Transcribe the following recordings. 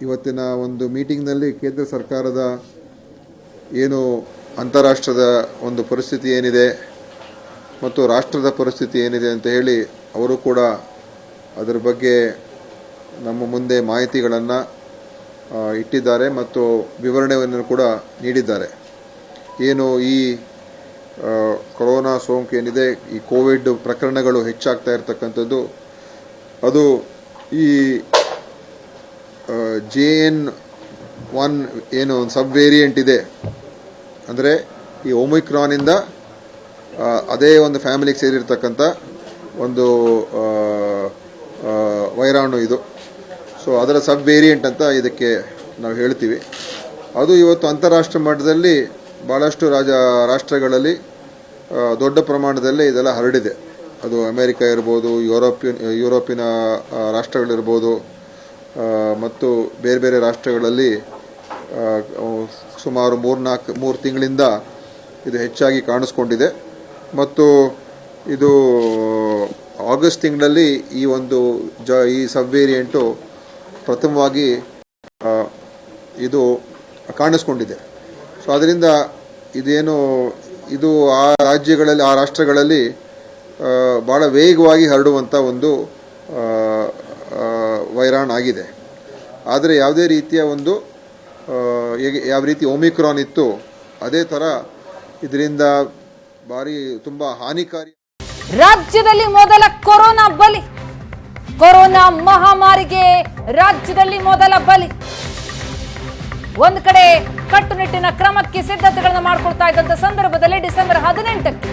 ಇವತ್ತಿನ ಒಂದು ಮೀಟಿಂಗ್ನಲ್ಲಿ ಕೇಂದ್ರ ಸರ್ಕಾರದ ಏನು ಅಂತಾರಾಷ್ಟ್ರದ ಒಂದು ಪರಿಸ್ಥಿತಿ ಏನಿದೆ ಮತ್ತು ರಾಷ್ಟ್ರದ ಪರಿಸ್ಥಿತಿ ಏನಿದೆ ಅಂತ ಹೇಳಿ ಅವರು ಕೂಡ ಅದರ ಬಗ್ಗೆ ನಮ್ಮ ಮುಂದೆ ಮಾಹಿತಿಗಳನ್ನು ಇಟ್ಟಿದ್ದಾರೆ ಮತ್ತು ವಿವರಣೆಯನ್ನು ಕೂಡ ನೀಡಿದ್ದಾರೆ. ಏನು ಈ ಕೊರೋನಾ ಸೋಂಕು ಏನಿದೆ, ಈ ಕೋವಿಡ್ ಪ್ರಕರಣಗಳು ಹೆಚ್ಚಾಗ್ತಾ ಇರತಕ್ಕಂಥದ್ದು, ಅದು ಈ JN1 ಏನು ಒಂದು ಸಬ್ ವೇರಿಯಂಟ್ ಇದೆ, ಅಂದರೆ ಈ ಒಮಿಕ್ರಾನಿಂದ ಅದೇ ಒಂದು ಫ್ಯಾಮಿಲಿಗೆ ಸೇರಿರ್ತಕ್ಕಂಥ ಒಂದು ವೈರಾಣು ಇದು. ಸೊ ಅದರ ಸಬ್ ವೇರಿಯಂಟ್ ಅಂತ ಇದಕ್ಕೆ ನಾವು ಹೇಳ್ತೀವಿ. ಅದು ಇವತ್ತು ಅಂತಾರಾಷ್ಟ್ರ ಮಟ್ಟದಲ್ಲಿ ಭಾಳಷ್ಟು ರಾಷ್ಟ್ರಗಳಲ್ಲಿ ದೊಡ್ಡ ಪ್ರಮಾಣದಲ್ಲಿ ಇದೆಲ್ಲ ಹರಡಿದೆ. ಅದು ಅಮೆರಿಕ ಇರ್ಬೋದು, ಯುರೋಪಿನ ರಾಷ್ಟ್ರಗಳಿರ್ಬೋದು, ಮತ್ತು ಬೇರೆ ಬೇರೆ ರಾಷ್ಟ್ರಗಳಲ್ಲಿ ಸುಮಾರು 3 ತಿಂಗಳಿಂದ ಇದು ಹೆಚ್ಚಾಗಿ ಕಾಣಿಸ್ಕೊಂಡಿದೆ. ಮತ್ತು ಇದು ಆಗಸ್ಟ್ ತಿಂಗಳಲ್ಲಿ ಈ ಒಂದು ಈ ಸಬ್ ವೇರಿಯಂಟು ಪ್ರಥಮವಾಗಿ ಇದು ಕಾಣಿಸ್ಕೊಂಡಿದೆ. ಸೊ ಅದರಿಂದ ಇದು ಆ ರಾಷ್ಟ್ರಗಳಲ್ಲಿ ಭಾಳ ವೇಗವಾಗಿ ಹರಡುವಂಥ ಒಂದು ವೈರಾಣು ಆಗಿದೆ. ಆದರೆ ಯಾವುದೇ ರೀತಿಯ ಒಂದು ಯಾವ ರೀತಿ ಒಮಿಕ್ರಾನ್ ಇತ್ತು ಅದೇ ಥರ ಇದರಿಂದ ತುಂಬ ಹಾನಿಕಾರಿ. ರಾಜ್ಯದಲ್ಲಿ ಮೊದಲ ಕೊರೋನಾ ಬಲಿ, ಕೊರೋನಾ ಮಹಾಮಾರಿಗೆ ರಾಜ್ಯದಲ್ಲಿ ಮೊದಲ ಬಲಿ. ಒಂದು ಕಡೆ ಕಟ್ಟುನಿಟ್ಟಿನ ಕ್ರಮಕ್ಕೆ ಸಿದ್ಧತೆಗಳನ್ನು ಮಾಡಿಕೊಳ್ತಾ ಇದ್ದಂತ ಸಂದರ್ಭದಲ್ಲಿ ಡಿಸೆಂಬರ್ 18ಕ್ಕೆ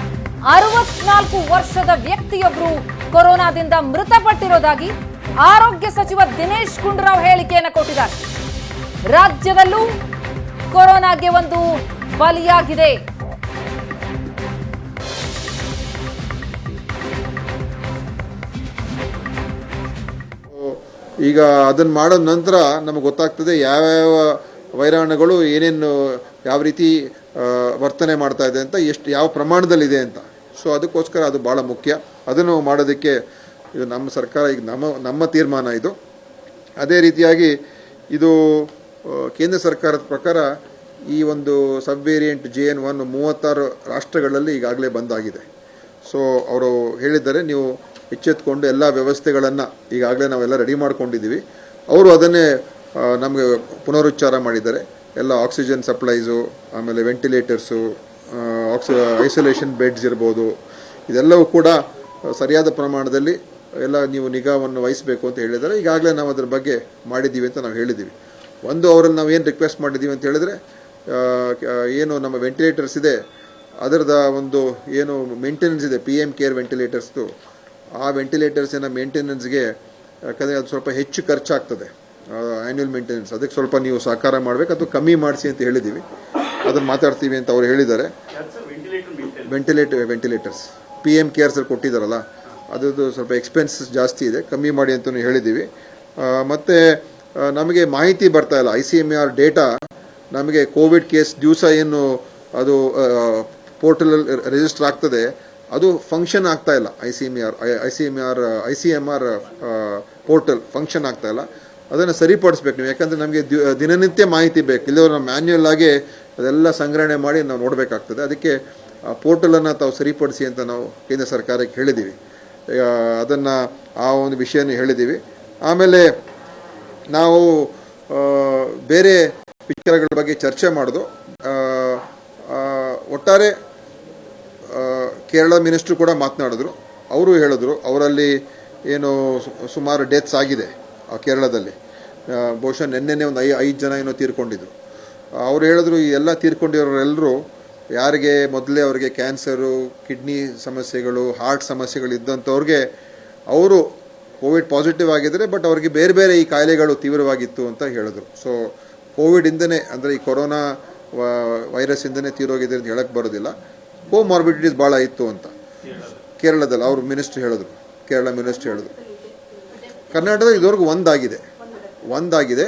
64 ವರ್ಷದ ವ್ಯಕ್ತಿಯೊಬ್ಬರು ಕೊರೋನಾದಿಂದ ಮೃತಪಟ್ಟಿರೋದಾಗಿ ಆರೋಗ್ಯ ಸಚಿವ ದಿನೇಶ್ ಗುಂಡೂರಾವ್ ಹೇಳಿಕೆಯನ್ನು ಕೊಟ್ಟಿದ್ದಾರೆ. ರಾಜ್ಯದಲ್ಲೂ ಕೊರೋನಾಗೆ ಒಂದು ಬಲಿಯಾಗಿದೆ. ಈಗ ಅದನ್ನು ಮಾಡಿದ ನಂತರ ನಮಗೆ ಗೊತ್ತಾಗ್ತದೆ ಯಾವ್ಯಾವ ವೈರಾಣುಗಳು ಏನೇನು ಯಾವ ರೀತಿ ವರ್ತನೆ ಮಾಡ್ತಾ ಇದೆ ಅಂತ, ಯಾವ ಪ್ರಮಾಣದಲ್ಲಿದೆ ಅಂತ. ಸೊ ಅದಕ್ಕೋಸ್ಕರ ಅದು ಭಾಳ ಮುಖ್ಯ. ಅದನ್ನು ಮಾಡೋದಕ್ಕೆ ಇದು ನಮ್ಮ ಸರ್ಕಾರ, ಈಗ ನಮ್ಮ ತೀರ್ಮಾನ ಇದು. ಅದೇ ರೀತಿಯಾಗಿ ಇದು ಕೇಂದ್ರ ಸರ್ಕಾರದ ಪ್ರಕಾರ ಈ ಒಂದು ಸಬ್ ವೇರಿಯಂಟ್ JN1 36 ರಾಷ್ಟ್ರಗಳಲ್ಲಿ ಈಗಾಗಲೇ ಬಂದಾಗಿದೆ. ಸೊ ಅವರು ಹೇಳಿದ್ದಾರೆ, ನೀವು ಎಚ್ಚೆತ್ತುಕೊಂಡು ಎಲ್ಲ ವ್ಯವಸ್ಥೆಗಳನ್ನು ಈಗಾಗಲೇ ನಾವೆಲ್ಲ ರೆಡಿ ಮಾಡ್ಕೊಂಡಿದ್ದೀವಿ. ಅವರು ಅದನ್ನೇ ನಮಗೆ ಪುನರುಚ್ಚಾರ ಮಾಡಿದ್ದಾರೆ. ಎಲ್ಲ ಆಕ್ಸಿಜನ್ ಸಪ್ಲೈಸು, ಆಮೇಲೆ ವೆಂಟಿಲೇಟರ್ಸು, ಐಸೋಲೇಷನ್ ಬೆಡ್ಸ್ ಇರ್ಬೋದು, ಇದೆಲ್ಲವೂ ಕೂಡ ಸರಿಯಾದ ಪ್ರಮಾಣದಲ್ಲಿ ಎಲ್ಲ ನೀವು ನಿಗಾವನ್ನು ವಹಿಸಬೇಕು ಅಂತ ಹೇಳಿದ್ದಾರೆ. ಈಗಾಗಲೇ ನಾವು ಅದರ ಬಗ್ಗೆ ಮಾಡಿದ್ದೀವಿ ಅಂತ ನಾವು ಹೇಳಿದ್ದೀವಿ. ಅವರಲ್ಲಿ ನಾವು ಏನು ರಿಕ್ವೆಸ್ಟ್ ಮಾಡಿದ್ದೀವಿ ಅಂತ ಹೇಳಿದ್ರೆ, ಏನು ನಮ್ಮ ವೆಂಟಿಲೇಟರ್ಸ್ ಇದೆ ಅದರದ ಒಂದು ಏನು ಮೇಂಟೆನೆನ್ಸ್ ಇದೆ, PM ಕೇರ್ ವೆಂಟಿಲೇಟರ್ಸ್ದು, ಆ ವೆಂಟಿಲೇಟರ್ಸಿನ ಮೇಂಟೆನೆನ್ಸ್ಗೆ, ಯಾಕಂದರೆ ಅದು ಸ್ವಲ್ಪ ಹೆಚ್ಚು ಖರ್ಚಾಗ್ತದೆ ಆ್ಯನ್ಯುವಲ್ ಮೇಂಟೆನೆನ್ಸ್, ಅದಕ್ಕೆ ಸ್ವಲ್ಪ ನೀವು ಸಹಕಾರ ಮಾಡಬೇಕು, ಅದು ಕಮ್ಮಿ ಮಾಡಿಸಿ ಅಂತ ಹೇಳಿದ್ದೀವಿ. ಅದನ್ನು ಮಾತಾಡ್ತೀವಿ ಅಂತ ಅವ್ರು ಹೇಳಿದ್ದಾರೆ. ವೆಂಟಿಲೇಟರ್ಸ್ PM ಕೇರ್ಸಲ್ಲಿ ಕೊಟ್ಟಿದ್ದಾರಲ್ಲ, ಅದರದ್ದು ಸ್ವಲ್ಪ ಎಕ್ಸ್ಪೆನ್ಸಸ್ ಜಾಸ್ತಿ ಇದೆ, ಕಮ್ಮಿ ಮಾಡಿ ಅಂತಲೂ ಹೇಳಿದ್ದೀವಿ. ಮತ್ತು ನಮಗೆ ಮಾಹಿತಿ ಬರ್ತಾ ಇಲ್ಲ, ICMR ಡೇಟಾ ನಮಗೆ ಕೋವಿಡ್ ಕೇಸ್ ದಿವಸ ಏನು ಅದು ಪೋರ್ಟಲಲ್ಲಿ ರಿಜಿಸ್ಟರ್ ಆಗ್ತದೆ, ಅದು ಫಂಕ್ಷನ್ ಆಗ್ತಾ ಇಲ್ಲ. ICMR ಪೋರ್ಟಲ್ ಫಂಕ್ಷನ್ ಆಗ್ತಾ ಇಲ್ಲ. ಅದನ್ನು ಸರಿಪಡಿಸ್ಬೇಕು ನೀವು, ಯಾಕಂದರೆ ನಮಗೆ ದಿನನಿತ್ಯ ಮಾಹಿತಿ ಬೇಕು. ಇಲ್ಲವರು ನಾವು ಮ್ಯಾನ್ಯುಯಲ್ ಆಗಿ ಅದೆಲ್ಲ ಸಂಗ್ರಹಣೆ ಮಾಡಿ ನಾವು ನೋಡಬೇಕಾಗ್ತದೆ. ಅದಕ್ಕೆ ಆ ಪೋರ್ಟಲನ್ನು ತಾವು ಸರಿಪಡಿಸಿ ಅಂತ ನಾವು ಕೇಂದ್ರ ಸರ್ಕಾರಕ್ಕೆ ಹೇಳಿದ್ದೀವಿ. ಅದನ್ನು ಆ ಒಂದು ವಿಷಯನೂ ಹೇಳಿದ್ದೀವಿ. ಆಮೇಲೆ ನಾವು ಬೇರೆ ವಿಚಾರಗಳ ಬಗ್ಗೆ ಚರ್ಚೆ ಮಾಡೋದು. ಒಟ್ಟಾರೆ ಕೇರಳ ಮಿನಿಸ್ಟ್ರು ಕೂಡ ಮಾತನಾಡಿದ್ರು. ಅವರು ಹೇಳಿದ್ರು, ಅವರಲ್ಲಿ ಏನು ಸುಮಾರು ಡೆತ್ಸ್ ಆಗಿದೆ ಕೇರಳದಲ್ಲಿ. ಬಹುಶಃ ನಿನ್ನೆನೇ ಒಂದು 5 ಜನ ಏನೋ ತೀರ್ಕೊಂಡಿದ್ರು. ಅವ್ರು ಹೇಳಿದ್ರು, ಈ ಎಲ್ಲ ತೀರ್ಕೊಂಡಿರೋರೆಲ್ಲರೂ ಯಾರಿಗೆ ಮೊದಲೇ ಅವರಿಗೆ ಕ್ಯಾನ್ಸರು, ಕಿಡ್ನಿ ಸಮಸ್ಯೆಗಳು, ಹಾರ್ಟ್ ಸಮಸ್ಯೆಗಳು ಇದ್ದಂಥವ್ರಿಗೆ ಅವರು ಕೋವಿಡ್ ಪಾಸಿಟಿವ್ ಆಗಿದ್ದಾರೆ, ಬಟ್ ಅವ್ರಿಗೆ ಬೇರೆ ಬೇರೆ ಈ ಕಾಯಿಲೆಗಳು ತೀವ್ರವಾಗಿತ್ತು ಅಂತ ಹೇಳಿದ್ರು. ಸೊ ಕೋವಿಡಿಂದನೇ, ಅಂದರೆ ಈ ಕೊರೋನಾ ವೈರಸ್ಸಿಂದನೇ ತೀರೋಗಿದೆ ಅಂತ ಹೇಳಕ್ಕೆ ಬರೋದಿಲ್ಲ, ಕೋಮಾರ್ಬಿಡಿಟೀಸ್ ಭಾಳ ಇತ್ತು ಅಂತ ಕೇರಳದಲ್ಲಿ ಅವರು ಮಿನಿಸ್ಟ್ರು ಹೇಳಿದ್ರು. ಕೇರಳ ಮಿನಿಸ್ಟ್ರು ಹೇಳಿದ್ರು. ಕರ್ನಾಟಕದಲ್ಲಿ ಇದುವರೆಗೂ ಒಂದಾಗಿದೆ.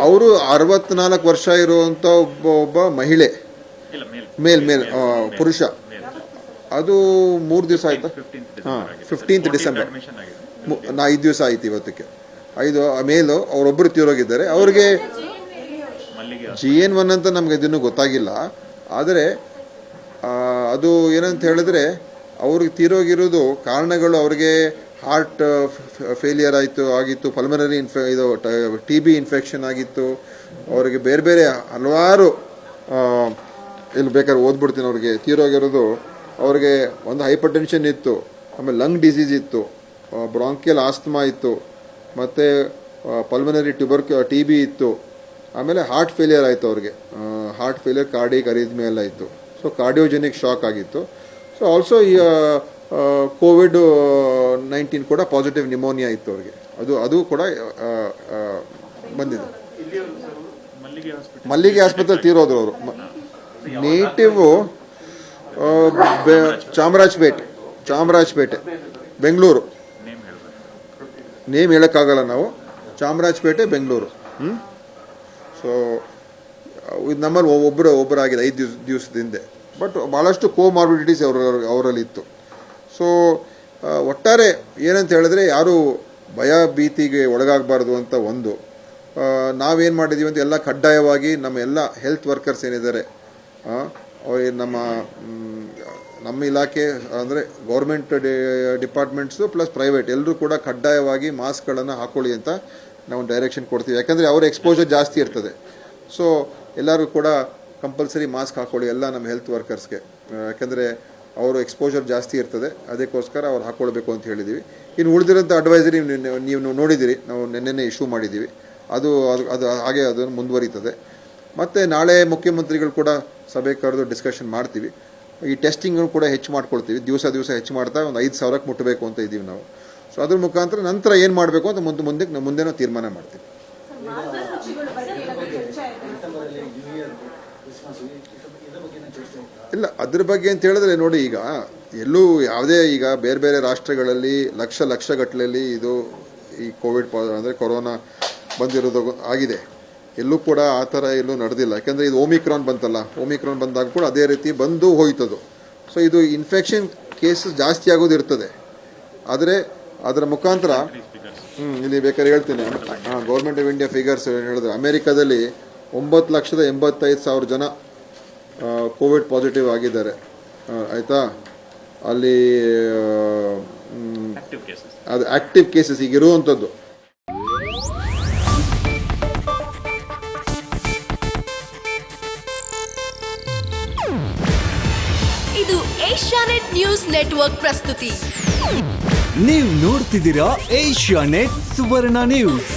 ಅವರು 64 ವರ್ಷ ಇರುವಂಥ ಒಬ್ಬ ಮಹಿಳೆ, ಪುರುಷ, ಅದು 3 ದಿವಸ ಆಯ್ತಾ? 15th ಡಿಸೆಂಬರ್, 5 ದಿವಸ ಆಯ್ತು ಇವತ್ತಕ್ಕೆ. 5 ಮೇಲು ಅವರೊಬ್ಬರು ತೀರೋಗಿದ್ದಾರೆ. ಅವ್ರಿಗೆ GN1 ಅಂತ ನಮಗೆ ಇದನ್ನು ಗೊತ್ತಾಗಿಲ್ಲ. ಆದರೆ ಅದು ಏನಂತ ಹೇಳಿದ್ರೆ ಅವ್ರಿಗೆ ತೀರೋಗಿರೋದು ಕಾರಣಗಳು ಅವ್ರಿಗೆ ಹಾರ್ಟ್ ಫೇಲಿಯರ್ ಆಗಿತ್ತು, ಪಲ್ಮನರಿ ಇದು TB ಇನ್ಫೆಕ್ಷನ್ ಆಗಿತ್ತು, ಅವರಿಗೆ ಬೇರೆ ಬೇರೆ ಹಲವಾರು ಇಲ್ಲಿ ಬೇಕಾದ್ರೆ ಓದ್ಬಿಡ್ತೀನಿ. ಅವ್ರಿಗೆ ತೀರೋಗಿರೋದು ಅವ್ರಿಗೆ ಒಂದು ಹೈಪರ್ ಟೆನ್ಷನ್ ಇತ್ತು, ಆಮೇಲೆ ಲಂಗ್ ಡಿಸೀಸ್ ಇತ್ತು, ಬ್ರಾಂಕಿಯಲ್ ಆಸ್ತಮಾ ಇತ್ತು, ಮತ್ತು ಪಲ್ಮನರಿ TB ಇತ್ತು, ಆಮೇಲೆ ಹಾರ್ಟ್ ಫೇಲಿಯರ್ ಆಯಿತು ಅವ್ರಿಗೆ. ಹಾರ್ಟ್ ಫೇಲಿಯರ್, ಕಾರ್ಡಿಯಕ್ ಅರಿಥ್ಮಿಯಾ ಎಲ್ಲ ಇತ್ತು. ಸೊ ಕಾರ್ಡಿಯೋಜೆನಿಕ್ ಶಾಕ್ ಆಗಿತ್ತು. ಸೊ ಆಲ್ಸೋ ಈ COVID-19 ಕೂಡ ಪಾಸಿಟಿವ್ ನಿಮೋನಿಯಾ ಇತ್ತು ಅವ್ರಿಗೆ. ಅದು ಕೂಡ ಬಂದಿದೆ. ಮಲ್ಲಿಗೆ ಆಸ್ಪತ್ರೆ ತೀರೋದ್ರು ಅವರು. ನೇಟಿವ್ ಚಾಮರಾಜಪೇಟೆ ಬೆಂಗಳೂರು. ನೇಮ್ ಹೇಳೋಕ್ಕಾಗಲ್ಲ ನಾವು. ಚಾಮರಾಜಪೇಟೆ ಬೆಂಗಳೂರು. ಸೊ ಇದು ನಮ್ಮಲ್ಲಿ ಒಬ್ಬರಾಗಿದೆ 5 ದಿವಸದ ಹಿಂದೆ. ಬಟ್ ಭಾಳಷ್ಟು ಕೋಮಾರ್ಬಿಡಿಟೀಸ್ ಅವರಲ್ಲಿ ಇತ್ತು. ಸೊ ಒಟ್ಟಾರೆ ಏನಂತ ಹೇಳಿದ್ರೆ ಯಾರು ಭಯ ಭೀತಿಗೆ ಒಳಗಾಗಬಾರ್ದು ಅಂತ ಒಂದು. ನಾವೇನು ಮಾಡಿದ್ದೀವಿ ಅಂತ ಎಲ್ಲ ಕಡ್ಡಾಯವಾಗಿ ನಮ್ಮ ಎಲ್ಲ ಹೆಲ್ತ್ ವರ್ಕರ್ಸ್ ಏನಿದ್ದಾರೆ, ನಮ್ಮ ಇಲಾಖೆ ಅಂದರೆ ಗೌರ್ಮೆಂಟ್ ಡಿಪಾರ್ಟ್ಮೆಂಟ್ಸು ಪ್ಲಸ್ ಪ್ರೈವೇಟ್ ಎಲ್ಲರೂ ಕೂಡ ಕಡ್ಡಾಯವಾಗಿ ಮಾಸ್ಕ್ಗಳನ್ನು ಹಾಕೊಳ್ಳಿ ಅಂತ ನಾವು ಡೈರೆಕ್ಷನ್ ಕೊಡ್ತೀವಿ. ಯಾಕಂದರೆ ಅವರ ಎಕ್ಸ್ಪೋಜರ್ ಜಾಸ್ತಿ ಇರ್ತದೆ. ಸೊ ಎಲ್ಲರೂ ಕೂಡ ಕಂಪಲ್ಸರಿ ಮಾಸ್ಕ್ ಹಾಕೊಳ್ಳಿ ಎಲ್ಲ ನಮ್ಮ ಹೆಲ್ತ್ ವರ್ಕರ್ಸ್ಗೆ. ಯಾಕಂದರೆ ಅವರು ಎಕ್ಸ್ಪೋಜರ್ ಜಾಸ್ತಿ ಇರ್ತದೆ, ಅದಕ್ಕೋಸ್ಕರ ಅವ್ರು ಹಾಕ್ಕೊಳ್ಬೇಕು ಅಂತ ಹೇಳಿದ್ದೀವಿ. ಇನ್ನು ಉಳಿದಿರೋಂಥ ಅಡ್ವೈಸರಿ ನೀವು ನೋಡಿದ್ದೀರಿ, ನಾವು ನೆನ್ನೆ ಇಶ್ಯೂ ಮಾಡಿದ್ದೀವಿ. ಅದು ಹಾಗೆ ಅದನ್ನು ಮುಂದುವರಿತದೆ. ಮತ್ತು ನಾಳೆ ಮುಖ್ಯಮಂತ್ರಿಗಳು ಕೂಡ ಸಭೆ ಕರೆದು ಡಿಸ್ಕಷನ್ ಮಾಡ್ತೀವಿ. ಈ ಟೆಸ್ಟಿಂಗ್ಗಳು ಕೂಡ ಹೆಚ್ಚು ಮಾಡ್ಕೊಳ್ತೀವಿ. ದಿವಸ ಹೆಚ್ಚು ಮಾಡ್ತಾ ಒಂದು 5,000ಕ್ಕೆ ಮುಟ್ಟಬೇಕು ಅಂತ ಇದ್ದೀವಿ ನಾವು. ಸೊ ಅದ್ರ ಮುಖಾಂತರ ನಂತರ ಏನು ಮಾಡಬೇಕು ಅಂತ ಮುಂದೆ ನಾವು ತೀರ್ಮಾನ ಮಾಡ್ತೀವಿ. ಇಲ್ಲ, ಅದ್ರ ಬಗ್ಗೆ ಅಂತ ಹೇಳಿದ್ರೆ ನೋಡಿ, ಈಗ ಎಲ್ಲೂ ಯಾವುದೇ ಈಗ ಬೇರೆ ಬೇರೆ ರಾಷ್ಟ್ರಗಳಲ್ಲಿ ಲಕ್ಷಗಟ್ಟಲೆಯಲ್ಲಿ ಇದು ಈ ಕೋವಿಡ್ ಅಂದರೆ ಕೊರೋನಾ ಬಂದಿರೋದು ಆಗಿದೆ. ಎಲ್ಲೂ ಕೂಡ ಆ ಥರ ಎಲ್ಲೂ ನಡೆದಿಲ್ಲ. ಯಾಕೆಂದರೆ ಇದು ಓಮಿಕ್ರಾನ್ ಬಂತಲ್ಲ, ಓಮಿಕ್ರಾನ್ ಬಂದಾಗ ಕೂಡ ಅದೇ ರೀತಿ ಬಂದು ಹೋಯ್ತದು. ಸೊ ಇದು ಇನ್ಫೆಕ್ಷನ್ ಕೇಸಸ್ ಜಾಸ್ತಿ ಆಗೋದು ಇರ್ತದೆ. ಆದರೆ ಅದರ ಮುಖಾಂತರ ಇಲ್ಲಿ ಬೇಕಾದ್ರೆ ಹೇಳ್ತೀನಿ. ಗೌರ್ಮೆಂಟ್ ಆಫ್ ಇಂಡಿಯಾ ಫಿಗರ್ಸ್ ಹೇಳಿದ್ರೆ ಅಮೇರಿಕಾದಲ್ಲಿ 9,85,000 ಜನ ಕೋವಿಡ್ ಪಾಸಿಟಿವ್ ಆಗಿದ್ದಾರೆ. ಆಯಿತಾ, ಅಲ್ಲಿ ಅದು ಆಕ್ಟಿವ್ ಕೇಸಸ್ ಈಗ ಇರುವಂಥದ್ದು. ಇದು ಏಷ್ಯಾನೆಟ್ ನ್ಯೂಸ್ ನೆಟ್ವರ್ಕ್ ಪ್ರಸ್ತುತಿ. ನೀವು ನೋಡ್ತಿದ್ದೀರಾ ಏಷ್ಯಾನೆಟ್ ಸುವರ್ಣ ನ್ಯೂಸ್.